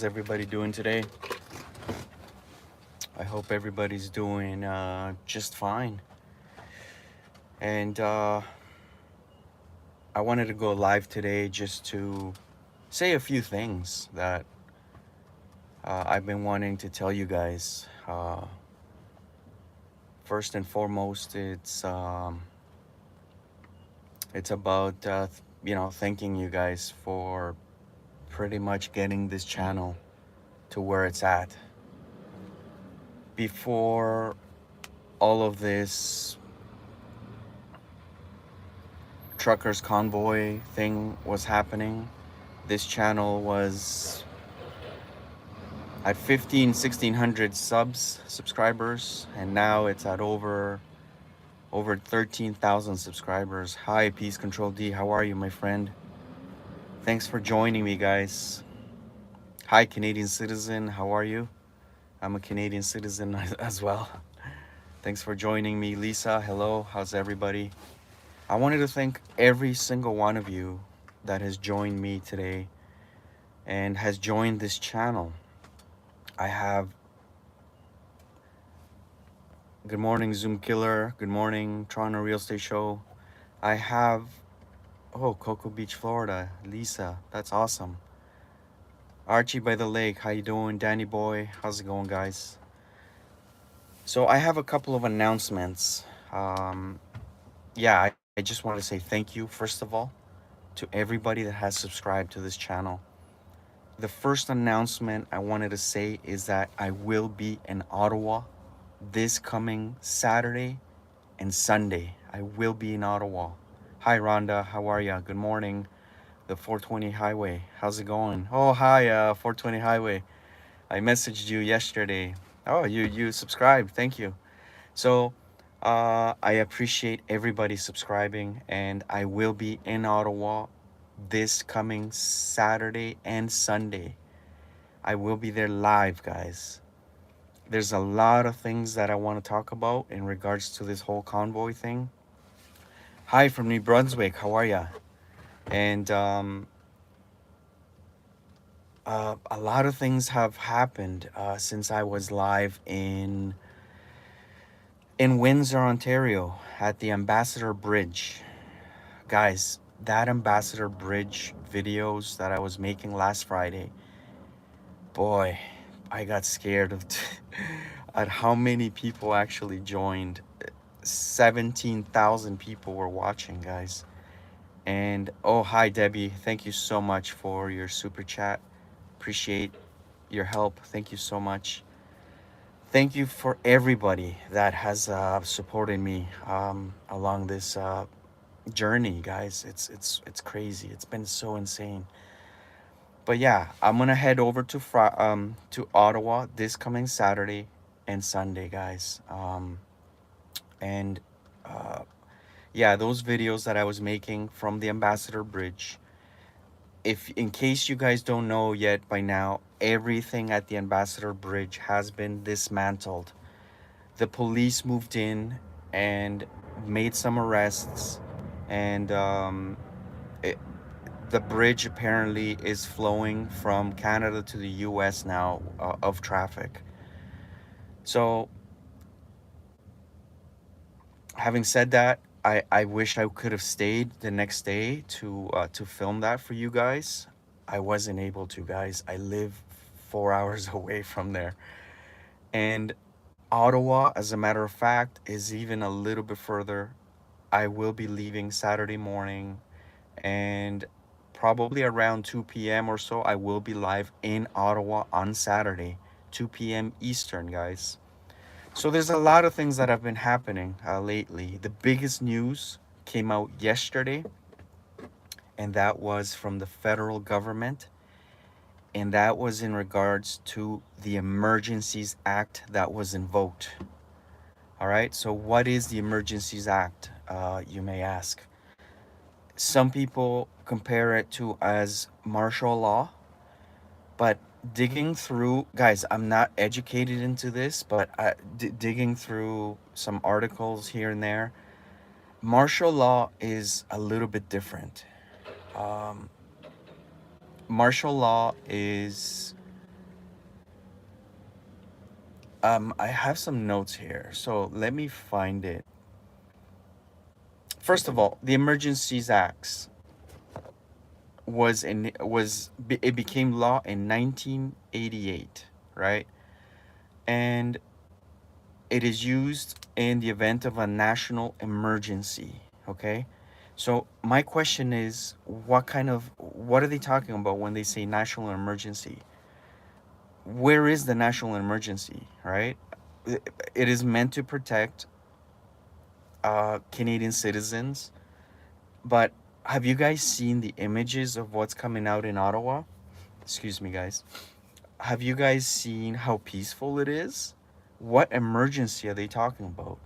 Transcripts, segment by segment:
Everybody doing today? I hope everybody's doing just fine. And I wanted to go live today just to say a few things that I've been wanting to tell you guys. First and foremost, it's about thanking you guys for pretty much getting this channel to where it's at. Before all of this truckers convoy thing was happening, this channel was at 1600 subscribers, and now it's at over 13,000 subscribers. Hi, Peace Control D, how are you, my friend? Thanks for joining me, guys. Hi, Canadian citizen, how are you? I'm a Canadian citizen as well. Thanks for joining me. Lisa, hello, how's everybody? I wanted to thank every single one of you that has joined me today and has joined this channel. I have good morning, Zoom Killer. Good morning, Toronto Real Estate Show. I have Cocoa Beach, Florida. Lisa, that's awesome. Archie by the Lake, how you doing? Danny Boy, how's it going, guys? So I have a couple of announcements. I just want to say thank you, first of all, to everybody that has subscribed to this channel. The first announcement I wanted to say is that I will be in Ottawa this coming Saturday and Sunday. I will be in Ottawa. Hi, Rhonda. How are ya? Good morning. The 420 Highway. How's it going? Oh, hi, 420 Highway. I messaged you yesterday. Oh, you subscribed. Thank you. So, I appreciate everybody subscribing, and I will be in Ottawa this coming Saturday and Sunday. I will be there live, guys. There's a lot of things that I want to talk about in regards to this whole convoy thing. Hi from New Brunswick, how are ya? And a lot of things have happened since I was live in Windsor, Ontario, at the Ambassador Bridge. Guys, that Ambassador Bridge videos that I was making last Friday, boy, I got scared of at how many people actually joined. 17,000 people were watching, guys. And oh, hi, Debbie. Thank you so much for your super chat. Appreciate your help. Thank you so much. Thank you for everybody that has supported me along this journey, guys. It's crazy. It's been so insane. But yeah, I'm gonna head over to Ottawa this coming Saturday and Sunday, guys. And yeah, those videos that I was making from the Ambassador Bridge. If in case you guys don't know yet by now, everything at the Ambassador Bridge has been dismantled. The police moved in and made some arrests, and it, the bridge apparently is flowing from Canada to the US now of traffic. So, having said that, I wish I could have stayed the next day to film that for you guys. I wasn't able to, guys. I live 4 hours away from there. And Ottawa, as a matter of fact, is even a little bit further. I will be leaving Saturday morning, and probably around 2 p.m. or so, I will be live in Ottawa on Saturday, 2 p.m. Eastern, guys. So there's a lot of things that have been happening lately. The biggest news came out yesterday, and that was from the federal government, and that was in regards to the Emergencies Act that was invoked. All right, so what is the Emergencies Act, you may ask? Some people compare it to as martial law, but digging through, guys, I'm not educated into this, but digging through some articles here and there, martial law is a little bit different. Um, Martial law is I have some notes here, so let me find it. First of all, the Emergencies Acts it became law in 1988, right? And it is used in the event of a national emergency, okay? So my question is, what are they talking about when they say national emergency? Where is the national emergency, right? It is meant to protect Canadian citizens, but have you guys seen the images of what's coming out in Ottawa? Excuse me, guys. Have you guys seen how peaceful it is? What emergency are they talking about?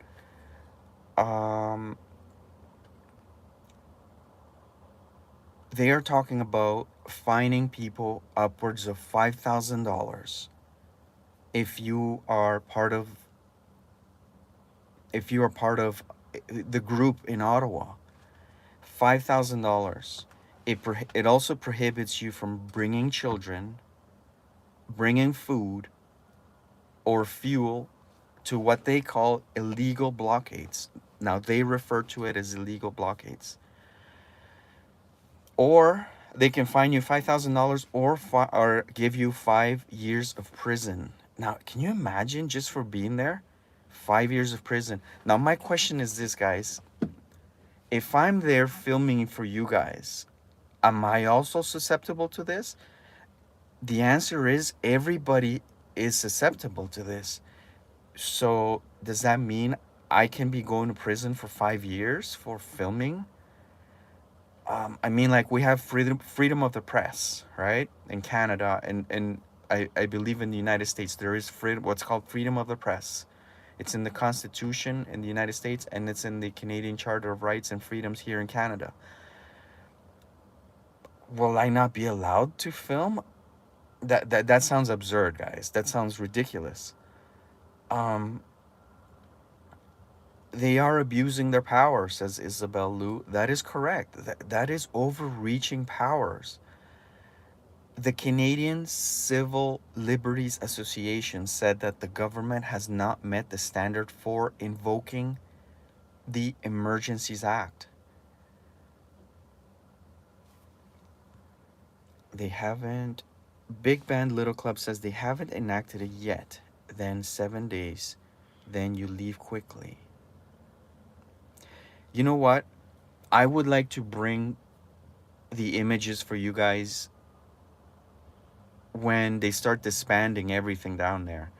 Um, they are talking about fining people upwards of $5,000 if you are part of if you are part of the group in Ottawa. $5,000. It also prohibits you from bringing children, bringing food or fuel to what they call illegal blockades. Now they refer to it as illegal blockades. Or they can fine you $5,000 or give you 5 years of prison. Now, can you imagine just for being there? 5 years of prison. Now, my question is this, guys. If I'm there filming for you guys, am I also susceptible to this? The answer is everybody is susceptible to this. So, does that mean I can be going to prison for 5 years for filming? I mean, like we have freedom of the press, right? In Canada, and I believe in the United States there is what's called freedom of the press. It's in the Constitution in the United States, and it's in the Canadian Charter of Rights and Freedoms here in Canada. Will I not be allowed to film? That sounds absurd, guys. That sounds ridiculous. Um, they are abusing their power, says Isabel Liu. That is correct. That is overreaching powers. The Canadian Civil Liberties Association said that the government has not met the standard for invoking the Emergencies Act. They haven't. Big Band Little Club says they haven't enacted it yet. Then 7 days. Then you leave quickly. You know what? I would like to bring the images for you guys when they start disbanding everything down there.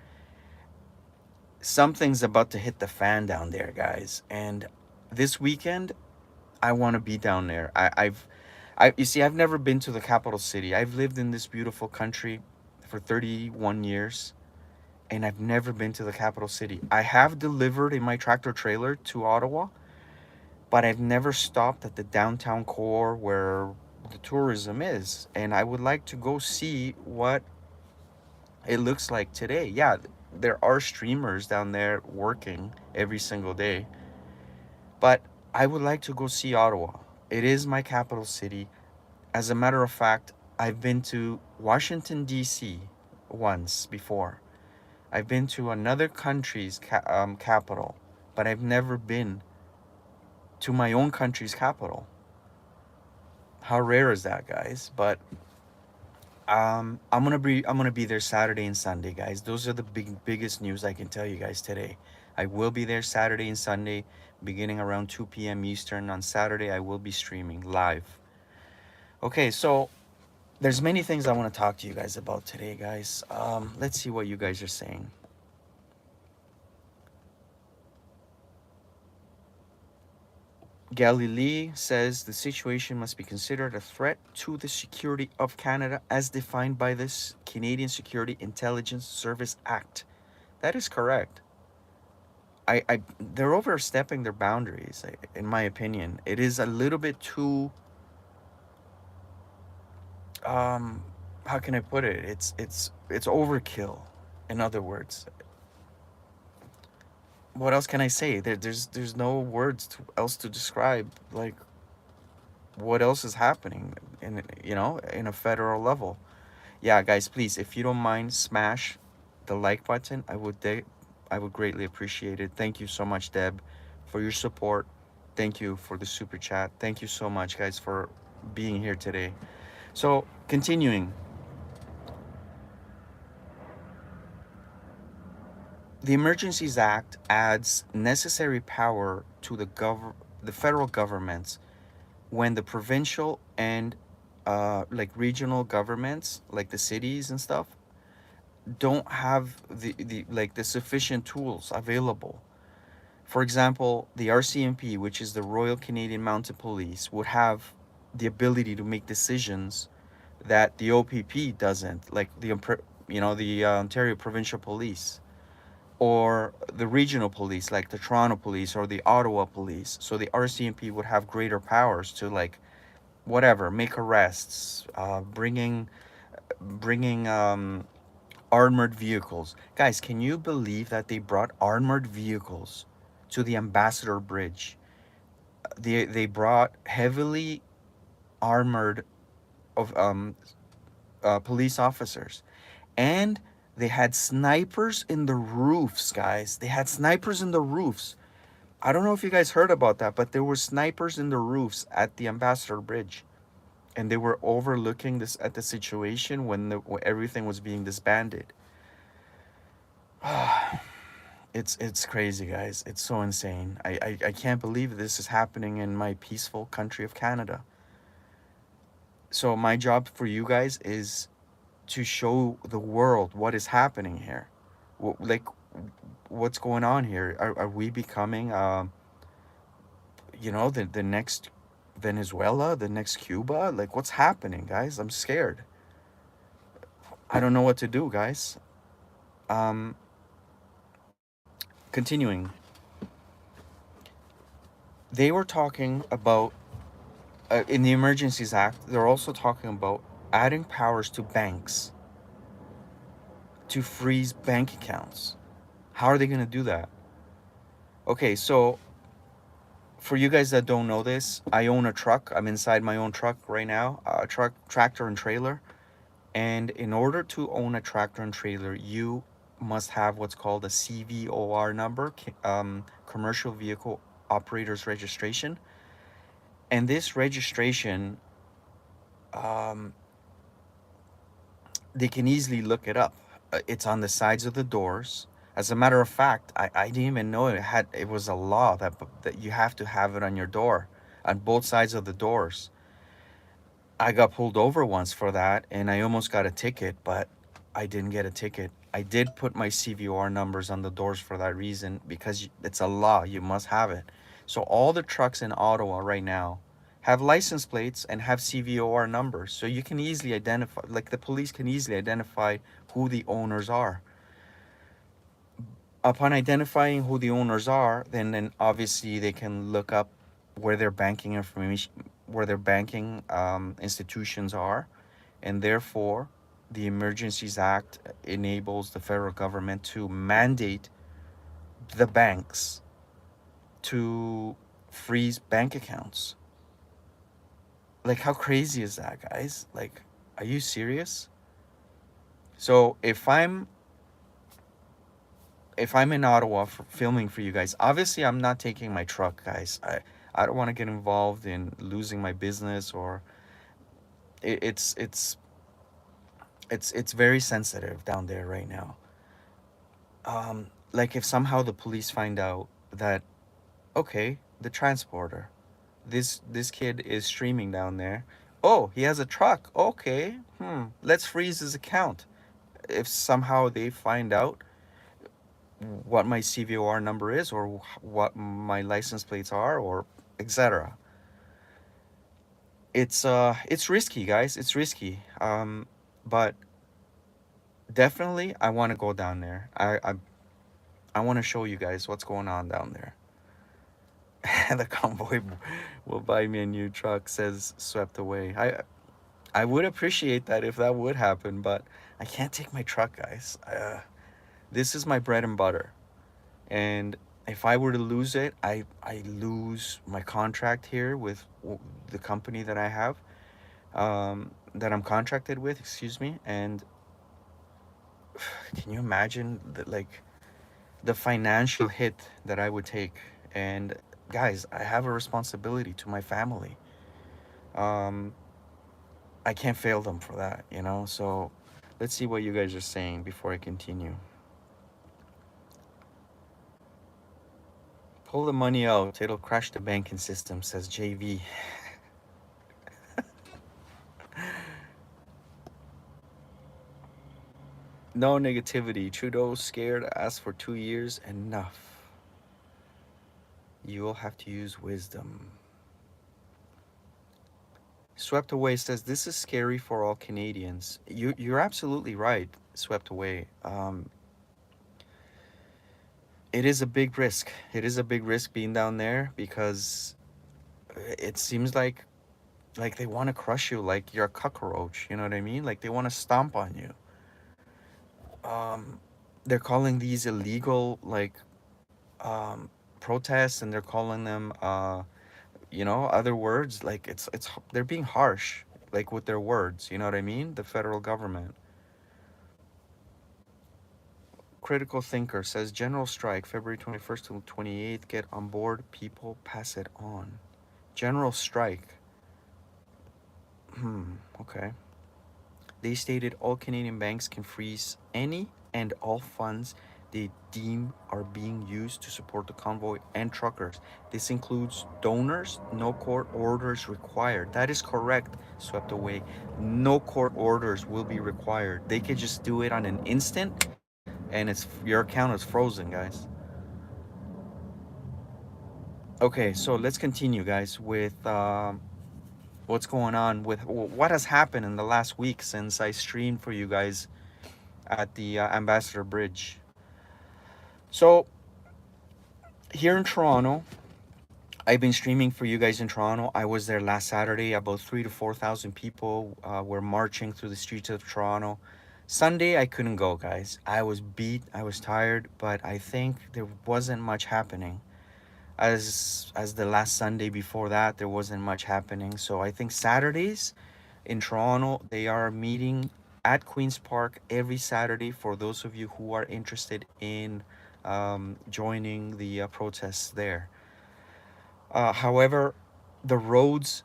Something's about to hit the fan down there, guys. And this weekend, I want to be down there. You see, I've never been to the capital city. I've lived in this beautiful country for 31 years, and I've never been to the capital city. I have delivered in my tractor trailer to Ottawa, but I've never stopped at the downtown core where the tourism is. And I would like to go see what it looks like today. Yeah, there are streamers down there working every single day, but I would like to go see Ottawa. It is my capital city. As a matter of fact, I've been to Washington, D.C. once before. I've been to another country's capital, but I've never been to my own country's capital. How rare is that, guys? But I'm gonna be there Saturday and Sunday, guys. Those are the biggest news I can tell you guys today. I will be there Saturday and Sunday, beginning around 2 p.m. Eastern. On Saturday, I will be streaming live. Okay, so there's many things I want to talk to you guys about today, guys. Let's see what you guys are saying. Galilee says the situation must be considered a threat to the security of Canada as defined by this Canadian Security Intelligence Service Act. That is correct. They're overstepping their boundaries, in my opinion. It is a little bit too, how can I put it? It's overkill. In other words, what else can I say? There's no words else to describe like what else is happening in a federal level. Yeah, guys, please, if you don't mind, smash the like button, I would greatly appreciate it. Thank you so much, Deb, for your support. Thank you for the super chat. Thank you so much, guys, for being here today. So, continuing, the Emergencies Act adds necessary power to the federal governments when the provincial and like regional governments, like the cities and stuff, don't have the sufficient tools available. For example, the RCMP, which is the Royal Canadian Mounted Police, would have the ability to make decisions that the OPP doesn't, like the Ontario Provincial Police or the regional police, like the Toronto Police or the Ottawa Police. So the RCMP would have greater powers to like whatever, make arrests, bringing armored vehicles. Guys, can you believe that they brought armored vehicles to the Ambassador Bridge? They brought heavily armored of police officers, and they had snipers in the roofs, guys. They had snipers in the roofs. I don't know if you guys heard about that, but there were snipers in the roofs at the Ambassador Bridge, and they were overlooking this at the situation when everything was being disbanded. It's crazy, guys. It's so insane. I can't believe this is happening in my peaceful country of Canada. So my job for you guys is to show the world what is happening here. Like, what's going on here? Are we becoming, the next Venezuela, the next Cuba? Like, what's happening, guys? I'm scared. I don't know what to do, guys. Um, Continuing, they were talking about in the Emergencies Act. They're also talking about adding powers to banks to freeze bank accounts. How are they going to do that? Okay, so for you guys that don't know this, I own a truck. I'm inside my own truck right now, a truck, tractor, and trailer. And in order to own a tractor and trailer, you must have what's called a CVOR number, Commercial Vehicle Operators Registration. And this registration, um, they can easily look it up. It's on the sides of the doors. As a matter of fact, I didn't even know it was a law that you have to have it on your door, on both sides of the doors. I got pulled over once for that, and I almost got a ticket, but I didn't get a ticket. I did put my CVR numbers on the doors for that reason, because it's a law. You must have it. So all the trucks in Ottawa right now have license plates and have CVOR numbers. So you can easily identify, like the police can easily identify who the owners are. Upon identifying who the owners are, then obviously they can look up where their banking information, where their banking institutions are, and therefore the Emergencies Act enables the federal government to mandate the banks to freeze bank accounts. Like, how crazy is that, guys? Like, are you serious? So if I'm in Ottawa for filming for you guys, obviously I'm not taking my truck, guys. I don't want to get involved in losing my business, or it, it's very sensitive down there right now. Like, if somehow the police find out that, okay, the transporter, this kid is streaming down there. Oh, he has a truck. Okay, let's freeze his account. If somehow they find out what my CVOR number is, or what my license plates are, or etc. It's risky, guys. It's risky. But definitely I want to go down there. I want to show you guys what's going on down there. The convoy will buy me a new truck, says Swept Away. I would appreciate that if that would happen, but I can't take my truck, guys. This is my bread and butter. And if I were to lose it, I lose my contract here with the company that I have, that I'm contracted with, excuse me. And can you imagine the financial hit that I would take? And guys, I have a responsibility to my family. Um, I can't fail them for that, you know? So let's see what you guys are saying before I continue. Pull the money out, it'll crash the banking system, says JV. No negativity. Trudeau scared, asked for 2 years, enough. You will have to use wisdom. Swept Away says this is scary for all Canadians. You're absolutely right. Swept Away. It is a big risk. It is a big risk being down there because it seems like they want to crush you like you're a cockroach. You know what I mean? Like they want to stomp on you. Um, they're calling these illegal um, protests, and they're calling them other words. Like it's they're being harsh like with their words. You know what I mean? The federal government. Critical Thinker says general strike February 21st to 28th. Get on board, people, pass it on. General strike. Okay. They stated all Canadian banks can freeze any and all funds they deem are being used to support the convoy and truckers. This includes donors, no court orders required. That is correct, Swept Away. No court orders will be required. They could just do it on an instant, and your account is frozen, guys. Okay, so let's continue, guys, with what's going on with what has happened in the last week since I streamed for you guys at the Ambassador Bridge. So here in Toronto, I've been streaming for you guys in Toronto. I was there last Saturday. About 3 to 4 thousand people were marching through the streets of Toronto. Sunday, I couldn't go, guys. I was beat. I was tired, but I think there wasn't much happening. As the last Sunday before that, there wasn't much happening. So I think Saturdays in Toronto, they are meeting at Queen's Park every Saturday for those of you who are interested in joining the protests there. However, the roads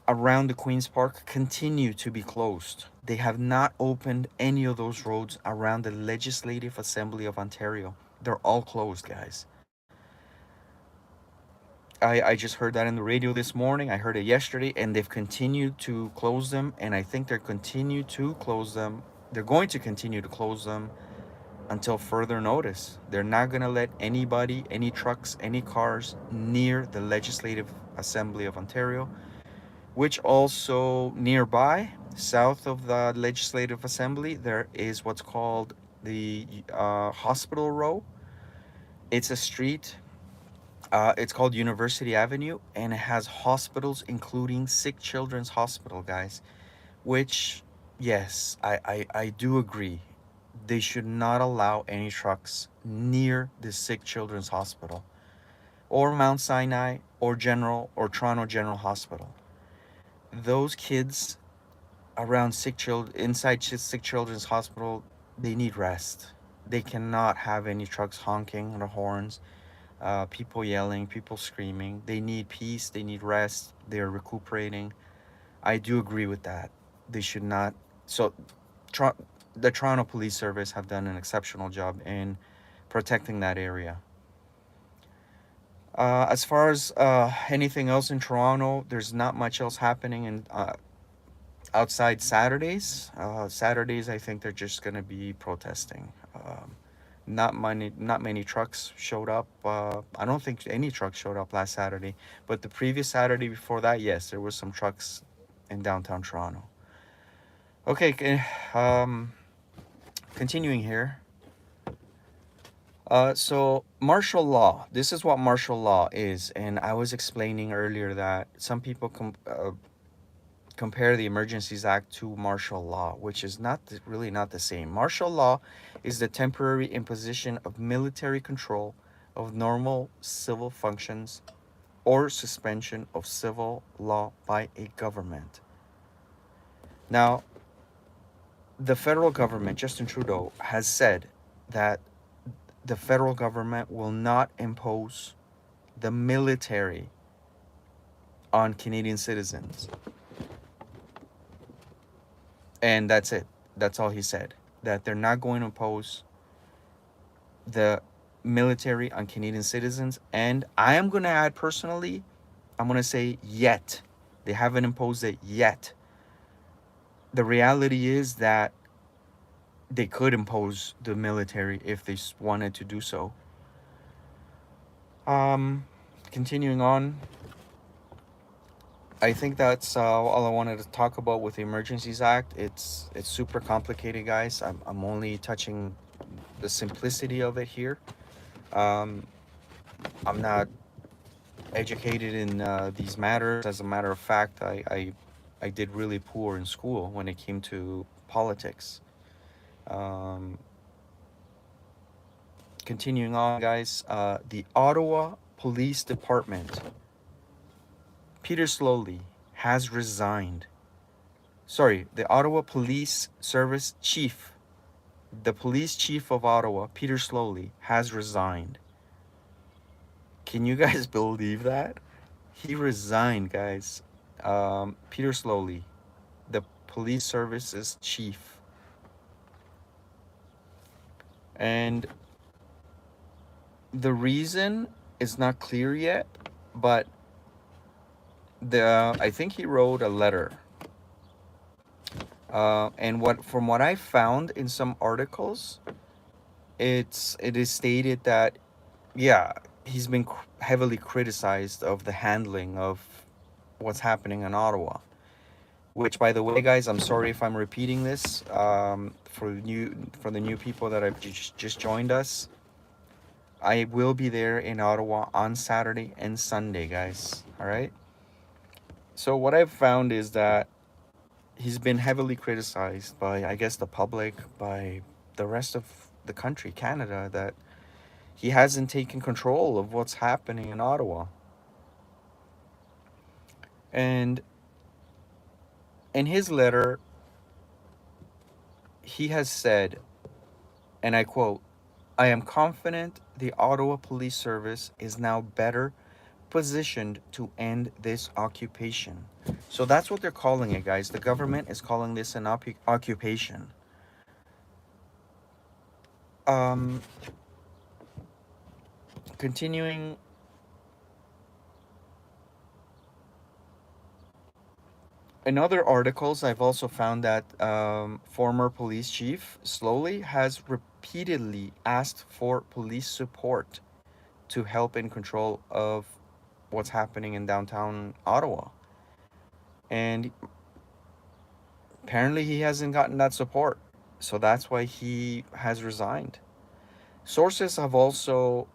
around the Queen's Park continue to be closed. They have not opened any of those roads around the Legislative Assembly of Ontario. They're all closed, guys. I just heard that in the radio this morning. I heard it yesterday, and they've continued to close them. And I think they're continue to close them. They're going to continue to close them until further notice. They're not going to let anybody, any trucks, any cars near the Legislative Assembly of Ontario, which also nearby, south of the Legislative Assembly, there is what's called the Hospital Row. It's a street. It's called University Avenue, and it has hospitals, including Sick Children's Hospital, guys. Which, yes, I do agree. They should not allow any trucks near the Sick Children's Hospital, or Mount Sinai, or Toronto General Hospital. Those kids around inside Sick Children's Hospital, they need rest. They cannot have any trucks honking the horns, people yelling, people screaming. They need peace, they need rest, they're recuperating. I do agree with that. They should not. So, Tro- the Toronto Police Service have done an exceptional job in protecting that area. As far as anything else in Toronto, there's not much else happening in outside Saturdays. Saturdays, I think they're just gonna be protesting. Not many trucks showed up. I don't think any trucks showed up last Saturday, but the previous Saturday before that, yes, there was some trucks in downtown Toronto. Okay, continuing here. So martial law. This is what martial law is, and I was explaining earlier that some people compare the Emergencies Act to martial law, which is really not the same. Martial law is the temporary imposition of military control of normal civil functions or suspension of civil law by a government. Now, the federal government, Justin Trudeau, has said that the federal government will not impose the military on Canadian citizens. And that's it. That's all he said. That they're not going to impose the military on Canadian citizens. And I am going to add personally, I'm going to say yet. They haven't imposed it yet. The reality is that they could impose the military if they wanted to do so. Um, Continuing on, I think that's all I wanted to talk about with the Emergencies Act. It's super complicated, guys. I'm only touching the simplicity of it here. Um, I'm not educated in these matters. As a matter of fact, I did really poor in school when it came to politics. Um, Continuing on, guys, the Ottawa Police Department, Peter Slowly, has resigned. Sorry, the Ottawa Police Service Chief, the police chief of Ottawa, Peter Slowly, has resigned. Can you guys believe that? He resigned, guys. Peter Slowly, the police services chief. And the reason is not clear yet, but I think he wrote a letter. And from what I found in some articles, it is stated that, yeah, he's been heavily criticized of the handling of what's happening in Ottawa. Which, by the way, guys, I'm sorry if I'm repeating this. For the new people that have just joined us, I will be there in Ottawa on Saturday and Sunday, guys. All right. So what I've found is that he's been heavily criticized by, I guess, the public, by the rest of the country, Canada, that he hasn't taken control of what's happening in Ottawa. And in his letter, he has said, and I quote, "I am confident the Ottawa Police Service is now better positioned to end this occupation." So that's what they're calling it, guys. The government is calling this an occupation. Um, Continuing, in other articles, I've also found that former police chief Slowly has repeatedly asked for police support to help in control of what's happening in downtown Ottawa. And apparently he hasn't gotten that support. So that's why he has resigned. Sources have also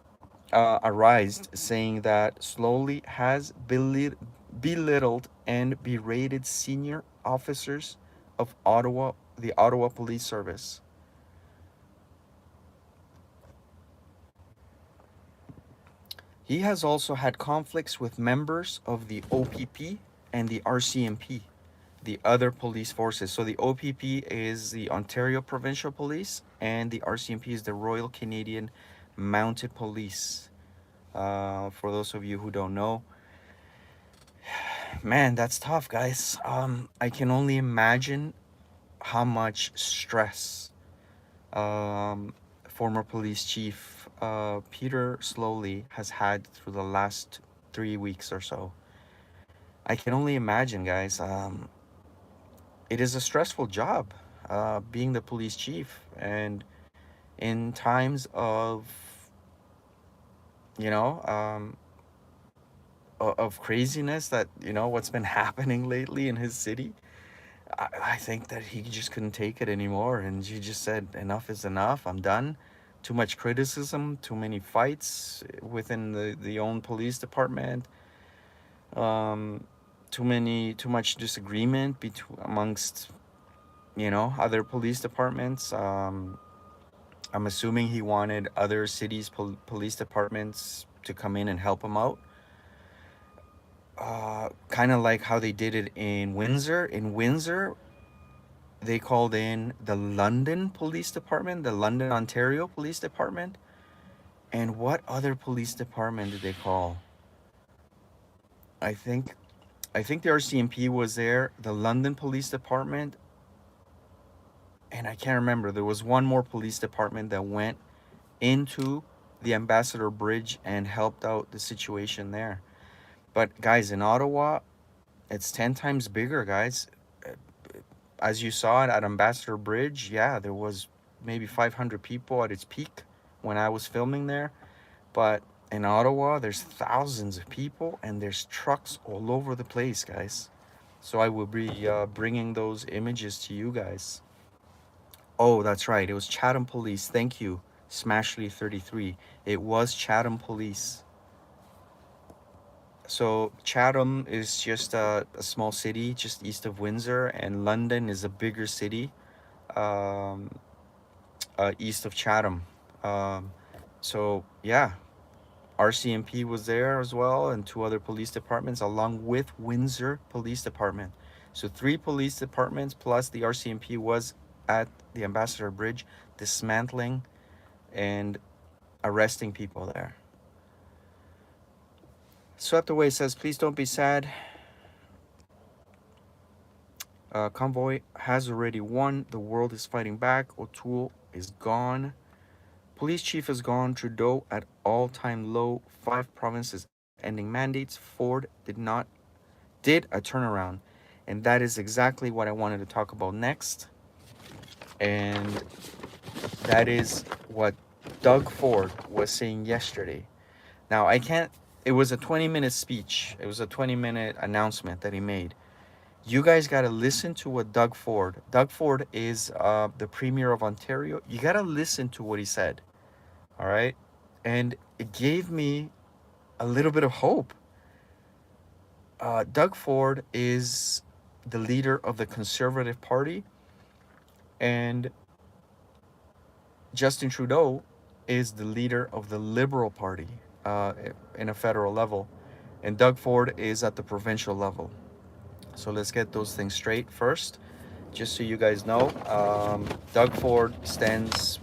arisen saying that Slowly has belittled and berated senior officers of the Ottawa Police Service. He has also had conflicts with members of the OPP and the RCMP, the other police forces. So the OPP is the Ontario Provincial Police, and the RCMP is the Royal Canadian Mounted Police. For those of you who don't know, man, that's tough, guys. I can only imagine how much stress former police chief Peter Slowly has had through the last 3 weeks or so. I can only imagine, guys. It is a stressful job, being the police chief, and in times of, you know, of craziness, that, what's been happening lately in his city. I think that he just couldn't take it anymore, and he just said, enough is enough. I'm done. Too much criticism, too many fights within the own police department. Um, too much disagreement amongst, other police departments. I'm assuming he wanted other cities' police departments to come in and help him out. Kind of like how they did it in Windsor. In Windsor, they called in the London Police Department, the London, Ontario Police Department. And what other police department did they call? I think I think the RCMP was there, the London Police Department, and I can't remember. There was one more police department that went into the Ambassador Bridge and helped out the situation there. But guys, in Ottawa, it's 10 times bigger, guys. As you saw it at Ambassador Bridge, yeah, there was maybe 500 people at its peak when I was filming there. But in Ottawa, there's thousands of people and there's trucks all over the place, guys. So I will be bringing those images to you guys. Oh, that's right. It was Chatham Police. Thank you, Smashley33. It was Chatham Police. So Chatham is just a small city just east of Windsor, and London is a bigger city um, east of Chatham. Um, so yeah, RCMP was there as well, and two other police departments, along with Windsor Police Department. So three police departments plus the RCMP was at the Ambassador Bridge, dismantling and arresting people there. Swept Away says, please don't be sad. Convoy has already won. The world is fighting back. O'Toole is gone. Police chief is gone. Trudeau at all-time low. 5 provinces ending mandates. Ford did a turnaround. And that is exactly what I wanted to talk about next. And that is what Doug Ford was saying yesterday. Now, it was a 20-minute speech. It was a 20-minute announcement that he made. You guys got to listen to what Doug Ford is the Premier of Ontario. You got to listen to what he said. All right. And it gave me a little bit of hope. Doug Ford is the leader of the Conservative Party, and Justin Trudeau is the leader of the Liberal Party in a federal level, and Doug Ford is at the provincial level. So let's get those things straight first. Just so you guys know, Doug Ford stands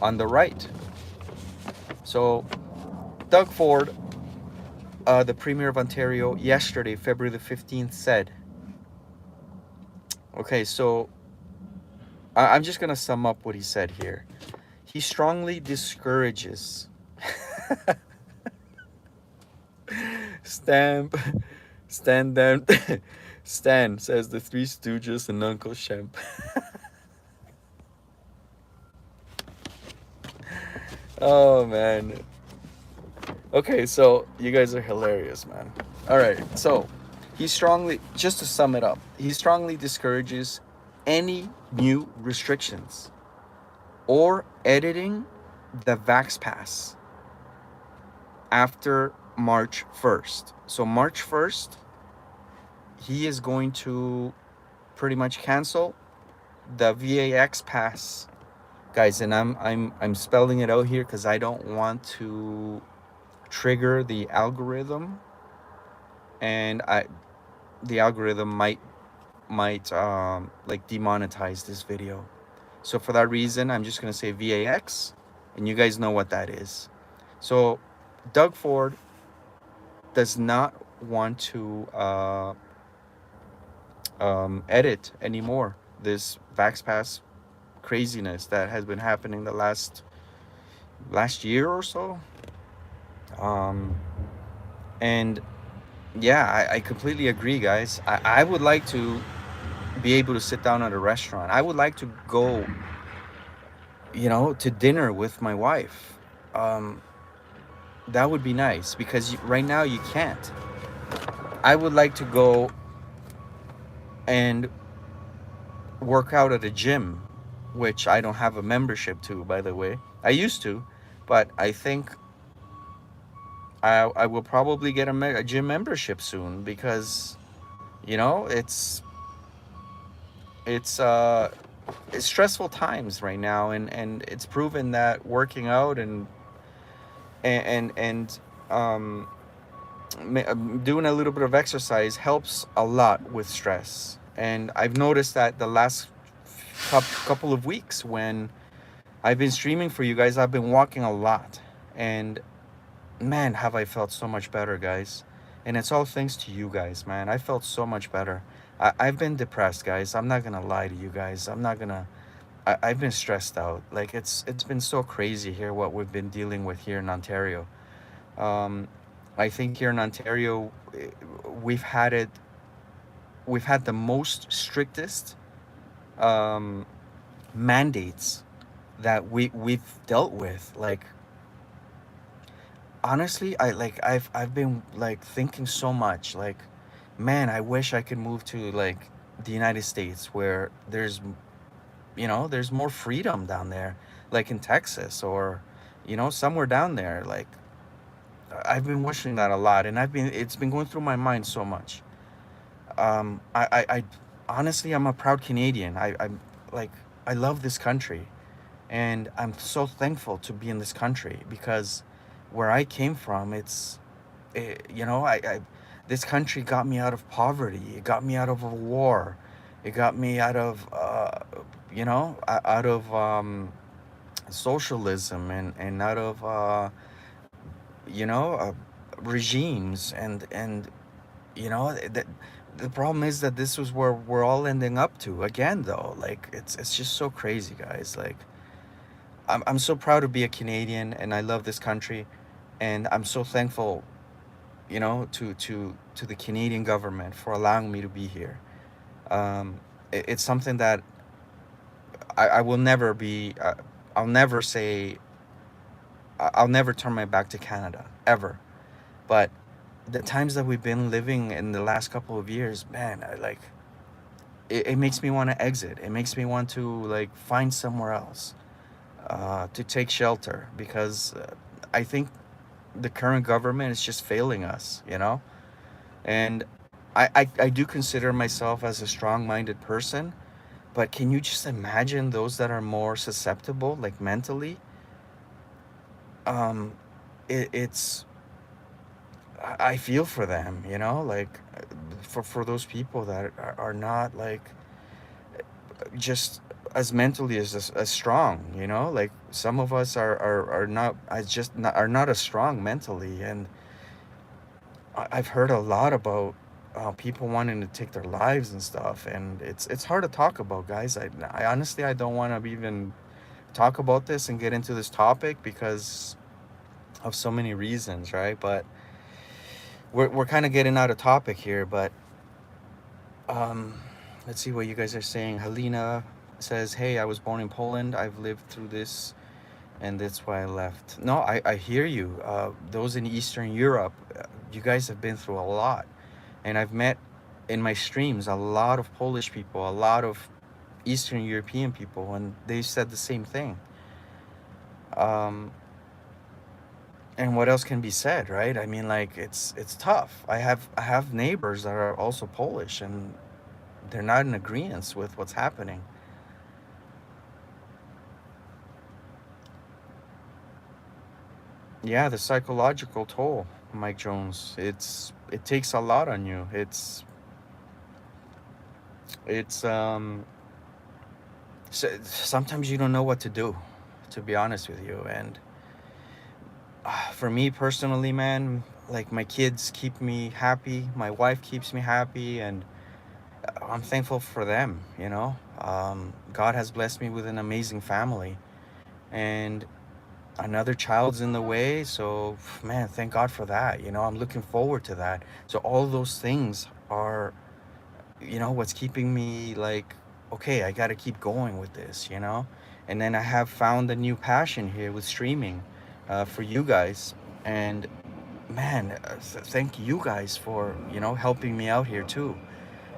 on the right. So Doug Ford, the Premier of Ontario, yesterday, February the 15th, said, okay, so I'm just going to sum up what he said here. He strongly discourages Stand down. Stan, says the Three Stooges and Uncle Shemp. Oh, man. Okay, so you guys are hilarious, man. All right, so just to sum it up, he strongly discourages any new restrictions or editing the Vax Pass after March 1st. So March 1st, he is going to pretty much cancel the VAX pass, guys. And I'm spelling it out here because I don't want to trigger the algorithm, and the algorithm might like demonetize this video. So for that reason, I'm just gonna say VAX, and you guys know what that is. So Doug Ford does not want to edit anymore this Vax Pass craziness that has been happening the last year or so. And yeah, I completely agree, guys. I would like to be able to sit down at a restaurant. I would like to go, to dinner with my wife. That would be nice because right now you can't. I would like to go and work out at a gym, which I don't have a membership to, by the way. I used to, but I think I will probably get a gym membership soon because, it's stressful times right now, and it's proven that working out and doing a little bit of exercise helps a lot with stress. And I've noticed that the last couple of weeks when I've been streaming for you guys, I've been walking a lot. And man, have I felt so much better, guys. And it's all thanks to you guys, man. I felt so much better. I've been depressed, guys. I'm not gonna lie to you guys. I've been stressed out. Like it's been so crazy here what we've been dealing with here in Ontario. Um, I think here in Ontario, we've had it. We've had the most strictest um, mandates that we've dealt with. Like honestly, I've been like thinking so much. Like, man, I wish I could move to like the United States where there's more freedom down there, like in Texas or somewhere down there. Like I've been wishing that a lot, and it's been going through my mind so much. I honestly, I'm a proud Canadian. I'm like, I love this country, and I'm so thankful to be in this country because where I came from, I this country got me out of poverty. It got me out of a war. It got me out of out of socialism and out of you know uh, regimes and the problem is that this was where we're all ending up to again, though. Like it's just so crazy, guys. Like I'm so proud to be a Canadian, and I love this country, and I'm so thankful, to the Canadian government for allowing me to be here. It's something that I will never be. I'll never say. I'll never turn my back to Canada ever. But the times that we've been living in the last couple of years, man, it makes me want to exit. It makes me want to like find somewhere else to take shelter because I think the current government is just failing us, And I do consider myself as a strong-minded person, but can you just imagine those that are more susceptible, like mentally? Um, it's I feel for them, like for those people that are not like just as mentally as strong, like some of us are not as just not, are not as strong mentally, and I've heard a lot about people wanting to take their lives and stuff, and it's hard to talk about, guys. I honestly I don't want to even talk about this and get into this topic because of so many reasons, right? But we're kind of getting out of topic here, but um, let's see what you guys are saying. Helena says, "Hey, I was born in Poland. I've lived through this, and that's why I left." No, I hear you. Those in Eastern Europe, you guys have been through a lot, and I've met in my streams a lot of Polish people, a lot of Eastern European people, and they said the same thing. Um, and what else can be said, right? I mean, like it's tough. I have neighbors that are also Polish, and they're not in agreement with what's happening. Yeah, the psychological toll, Mike Jones. It takes a lot on you. It's sometimes you don't know what to do, to be honest with you. And for me personally, man, like my kids keep me happy, my wife keeps me happy, and I'm thankful for them. God has blessed me with an amazing family, and another child's in the way. So, man, thank God for that. I'm looking forward to that. So all those things are, what's keeping me like, okay, I got to keep going with this. And then I have found a new passion here with streaming for you guys. And man, thank you guys for, helping me out here too.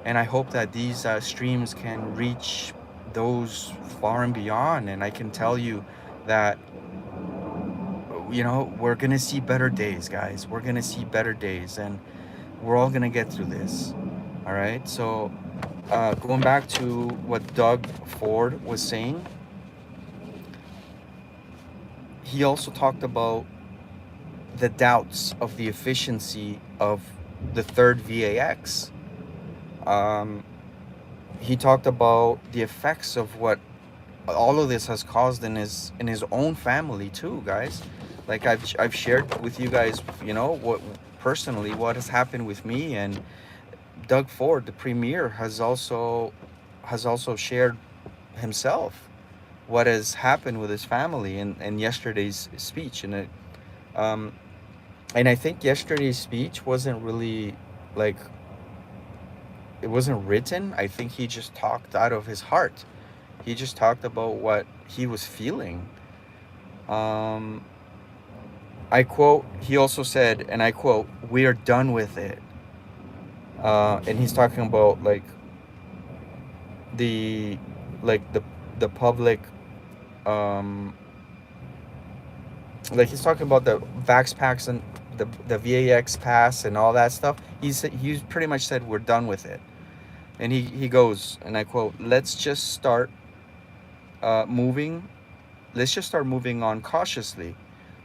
And I hope that these streams can reach those far and beyond. And I can tell you that we're gonna see better days, guys. We're gonna see better days, and we're all gonna get through this. All right. So, going back to what Doug Ford was saying, he also talked about the doubts of the efficiency of the third VAX. Um, he talked about the effects of what all of this has caused in his own family too, guys. Like I've shared with you guys, you know, what personally what has happened with me, and Doug Ford, the premier, has also shared himself what has happened with his family in yesterday's speech. Um, and I think yesterday's speech wasn't really like, it wasn't written. I think he just talked out of his heart. He just talked about what he was feeling. Um, I quote. He also said, and I quote, "We are done with it." And he's talking about the like the public, um like he's talking about the vax packs and the VAX pass and all that stuff. He's pretty much said we're done with it. And he goes, and I quote, moving let's just start moving on cautiously.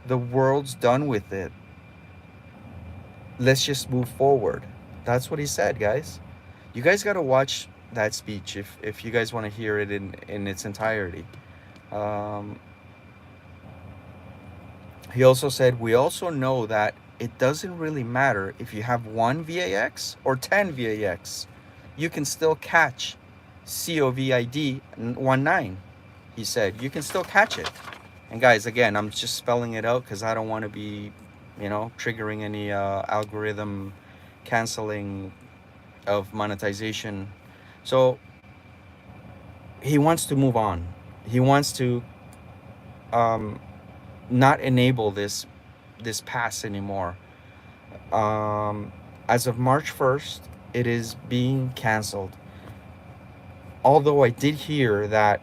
The world's done with it. Let's just move forward." That's what he said, guys. You guys got to watch that speech if you guys want to hear it in its entirety. um, He also said, "We also know that it doesn't really matter if you have one VAX or 10 VAX. You can still catch COVID 19. He said, "You can still catch it." And guys, again, I'm just spelling it out because I don't want to be, triggering any algorithm canceling of monetization. So he wants to move on. He wants to um, not enable this pass anymore. As of March 1st, it is being canceled. Although I did hear that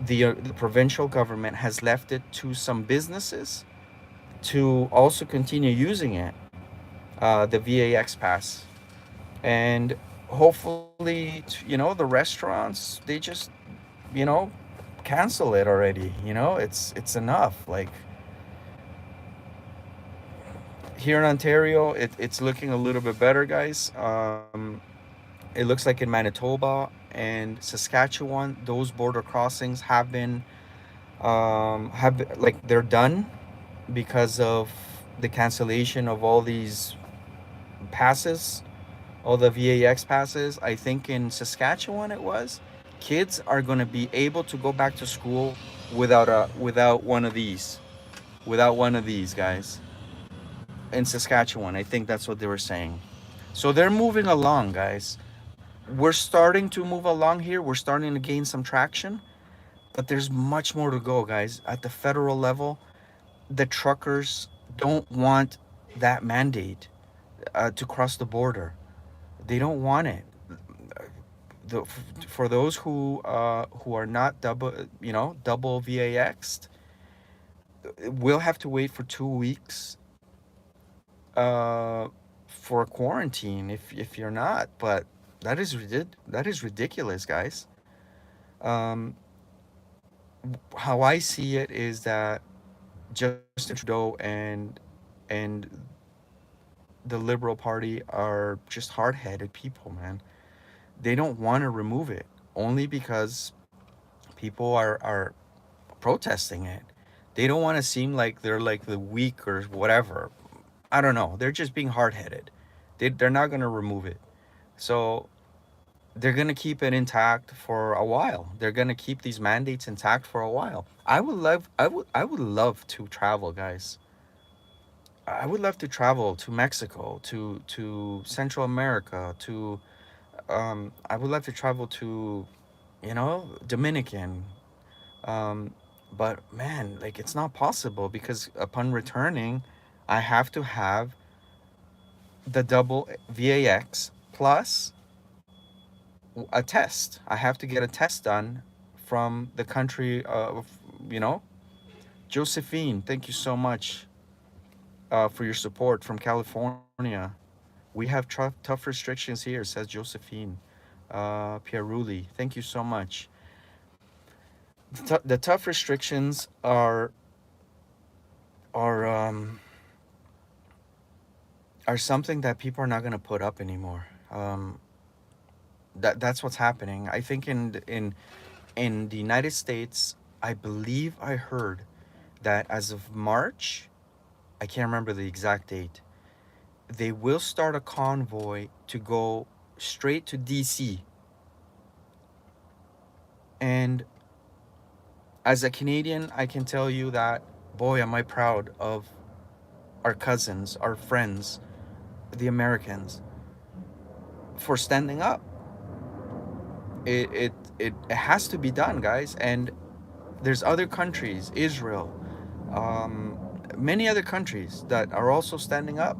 the provincial government has left it to some businesses to also continue using it, the VAX pass. And hopefully, the restaurants, they just, you know, cancel it already. It's enough. Like here in Ontario, it's looking a little bit better, guys. It looks like in Manitoba and Saskatchewan, those border crossings like they're done because of the cancellation of all these passes, all the VAX passes. I think in Saskatchewan it was, kids are going to be able to go back to school without one of these, guys. In Saskatchewan, I think that's what they were saying. So they're moving along, guys. We're starting to move along here. We're starting to gain some traction, but there's much more to go, guys. At the federal level, the truckers don't want that mandate to cross the border. They don't want it. For those who are not double VAXed, we'll have to wait for 2 weeks uh, for a quarantine if you're not. But that is ridiculous, guys. Um, how I see it is that Justin Trudeau and the Liberal Party are just hard-headed people, man. They don't want to remove it only because people are protesting it. They don't want to seem like they're like the weak or whatever. I don't know. They're just being hard-headed. They're not going to remove it. So they're going to keep it intact for a while. They're going to keep these mandates intact for a while. I would love to travel, guys. I would love to travel to Mexico, to Central America, to I would love to travel to, Dominican. Um, but man, like it's not possible because upon returning, I have to have the double VAX plus a test. I have to get a test done from the country of, you know, Josephine. Thank you so much for your support from California. We have tough restrictions here, says Josephine. Pierruli, thank you so much. The tough restrictions are um, are something that people are not going to put up anymore. That's what's happening. I think in the United States, I believe I heard that as of March, I can't remember the exact date, they will start a convoy to go straight to DC. And as a Canadian, I can tell you that, boy, am I proud of our cousins, our friends, the Americans, for standing up. It has to be done, guys. And there's other countries, Israel, um, many other countries that are also standing up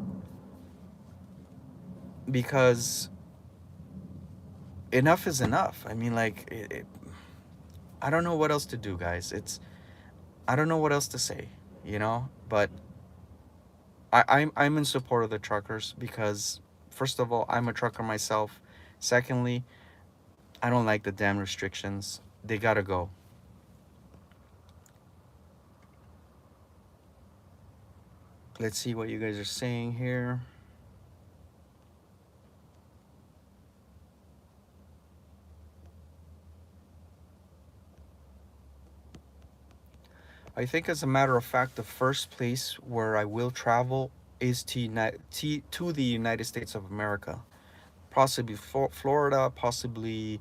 because enough is enough. I mean, like, I don't know what else to do, guys. I don't know what else to say, you know. But I'm in support of the truckers because, first of all, I'm a trucker myself. Secondly, I don't like the damn restrictions. They gotta go. Let's see what you guys are saying here. I think, as a matter of fact, the first place where I will travel is to the United States of America. Possibly Florida, possibly,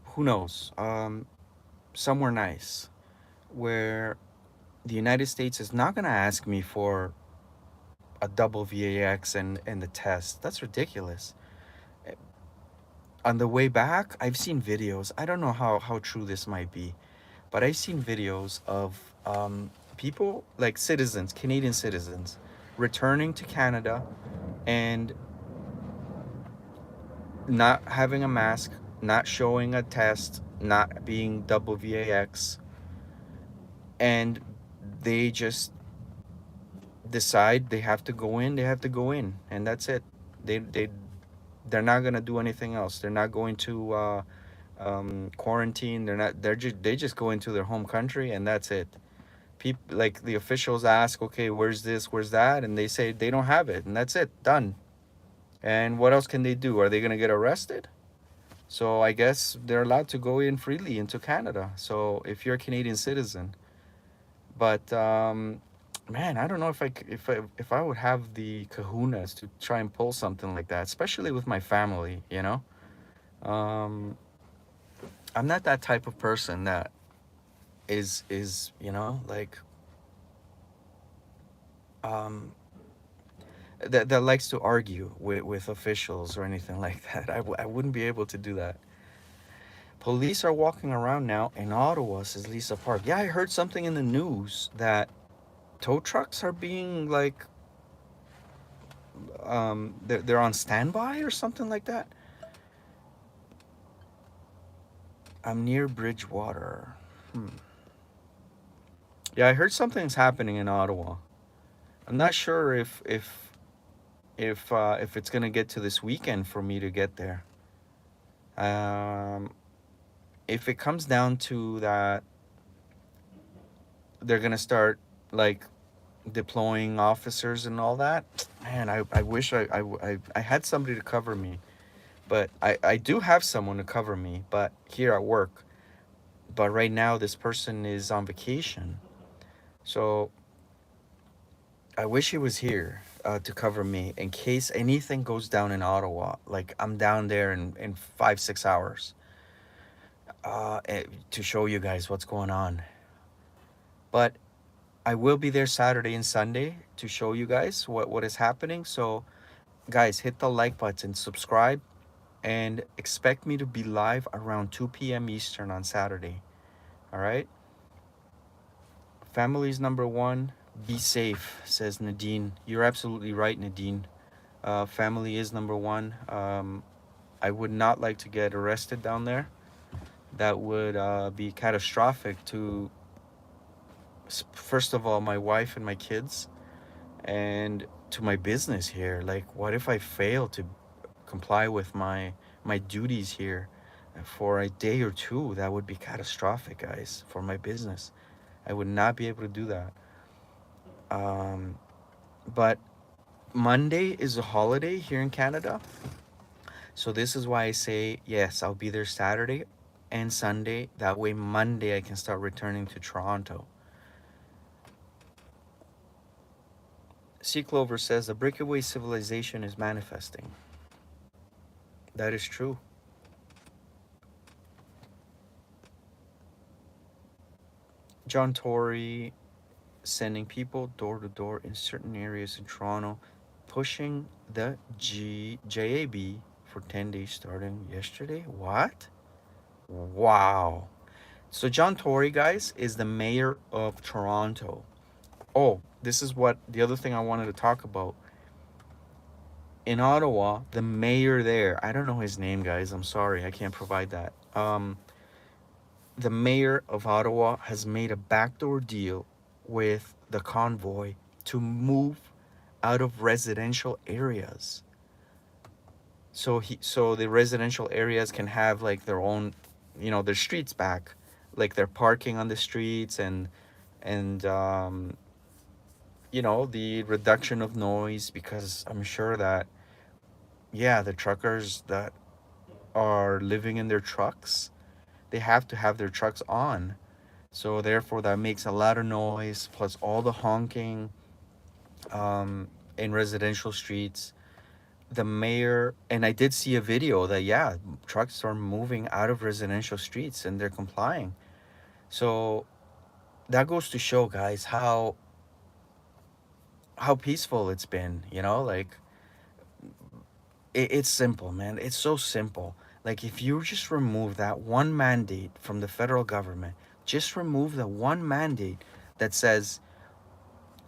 who knows, somewhere nice where the United States is not going to ask me for a double VAX and the test. That's ridiculous. On the way back, I've seen videos. I don't know how true this might be, but I've seen videos of people, like citizens, Canadian citizens, returning to Canada and not having a mask, not showing a test, not being double VAX, and they just decide they have to go in, they have to go in, and that's it. They they're not gonna do anything else. They're not going to quarantine. They're not. They just go into their home country, and that's it. People, like, the officials ask, okay, where's this, where's that, and they say they don't have it, and that's it, done. And what else can they do? Are they gonna get arrested? So I guess they're allowed to go in freely into Canada. So if you're a Canadian citizen, but man, I don't know if I would have the kahunas to try and pull something like that, especially with my family. You know, um, I'm not that type of person that is like um, that likes to argue with officials or anything like that. I wouldn't be able to do that. Police are walking around now in Ottawa, says Lisa Park. Yeah, I heard something in the news that tow trucks are being, like, they're on standby or something like that. I'm near Bridgewater. Hmm. Yeah, I heard something's happening in Ottawa. I'm not sure if it's gonna get to this weekend for me to get there. Um, if it comes down to that, they're gonna start, like, deploying officers and all that. Man, I wish I had somebody to cover me, but I do have someone to cover me, but here at work. But right now, this person is on vacation, so I wish he was here to cover me in case anything goes down in Ottawa. Like, I'm down there in 5 6 hours to show you guys what's going on. But I will be there Saturday and Sunday to show you guys what is happening. So, guys, hit the like button, subscribe, and expect me to be live around 2 p.m. Eastern on Saturday. All right? Family's number one. Be safe, says Nadine. You're absolutely right, Nadine. Family is number one. I would not like to get arrested down there. That would be catastrophic to, first of all, my wife and my kids, and to my business here. Like, what if I fail to comply with my duties here for a day or two? That would be catastrophic, guys, for my business. I would not be able to do that. But Monday is a holiday here in Canada. So this is why I say, yes, I'll be there Saturday and Sunday. That way, Monday, I can start returning to Toronto. Sea Clover says the breakaway civilization is manifesting. That is true. John Tory sending people door to door in certain areas in Toronto, pushing the JAB for 10 days starting yesterday. What? Wow. So John Tory, guys, is the mayor of Toronto. Oh, this is what the other thing I wanted to talk about. In Ottawa, the mayor there, I don't know his name, guys. I'm sorry, I can't provide that. The mayor of Ottawa has made a backdoor deal with the convoy to move out of residential areas. So the residential areas can have like their own, their streets back, like they're parking on the streets and the reduction of noise, because I'm sure that, yeah, the truckers that are living in their trucks, they have to have their trucks on. So therefore, that makes a lot of noise, plus all the honking in residential streets. The mayor, and I did see a video that, yeah, trucks are moving out of residential streets and they're complying. So that goes to show, guys, how peaceful it's been. Like it's simple, man. It's so simple. Like if you just remove that one mandate from the federal government, just remove the one mandate that says